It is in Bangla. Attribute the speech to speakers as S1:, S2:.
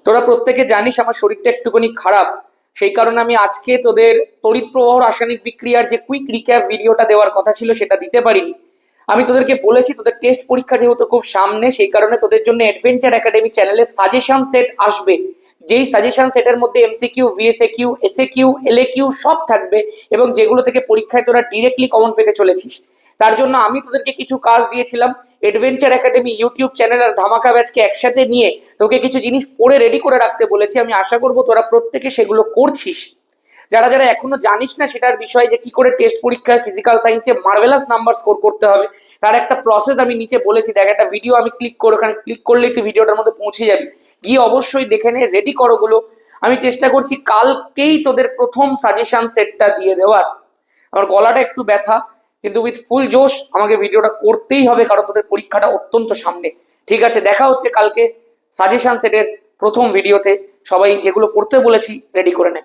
S1: তোরা প্রত্যেকে জানিস আমার শরীরটা একটুখানি খারাপ, সেই কারণে আমি আজকে তোদের তড়িৎ প্রবাহ রাসায়নিক বিক্রিয়ার যে কুইক রিক্যাপ ভিডিওটা দেওয়ার কথা ছিল সেটা দিতে পারিনি। আমি তোদেরকে বলেছি তোদের টেস্ট পরীক্ষা যেহেতু খুব সামনে, সেই কারণে তোদের জন্য অ্যাডভেঞ্চার একাডেমি চ্যানেলে সাজেশন সেট আসবে। যেই সাজেশন সেটের মধ্যে এমসিকিউ, ভিএসএকিউ, এসএকিউ, এলএকিউ সব থাকবে, এবং যেগুলো থেকে পরীক্ষায় তোরা ডিরেক্টলি কমন পেতে চলেছিস। তার জন্য আমি তোদেরকে কিছু কাজ দিয়েছিলাম। অ্যাডভেঞ্চার একাডেমি ইউটিউব চ্যানেল আর ধামাকা ব্যাচকে একসাথে নিয়ে তোকে কিছু জিনিস পড়ে রেডি করে রাখতে বলেছি। আমি আশা করবো তোরা প্রত্যেকে সেগুলো করছিস। যারা যারা এখনো জানিস না সেটার বিষয়ে যে কি করে টেস্ট পরীক্ষায় ফিজিক্যাল সায়েন্সে মার্ভেলাস নাম্বার স্কোর করতে হবে, তার একটা প্রসেস আমি নিচে বলেছি। দেখ, একটা ভিডিও আমি ক্লিক করে, ওখানে ক্লিক করলেই তুই ভিডিওটার মধ্যে পৌঁছে যাবি। গিয়ে অবশ্যই দেখে নে, রেডি করো গুলো। আমি চেষ্টা করছি কালকেই তোদের প্রথম সাজেশন সেটটা দিয়ে দেওয়ার। আমার গলাটা একটু ব্যথা, কিন্তু উইথ ফুল জোশ আমাকে ভিডিওটা করতেই হবে, কারণ তোদের পরীক্ষাটা অত্যন্ত সামনে। ঠিক আছে, দেখা হচ্ছে কালকে সাজেশন সেটের প্রথম ভিডিওতে। সবাই যেগুলো করতে বলেছি রেডি করে নে।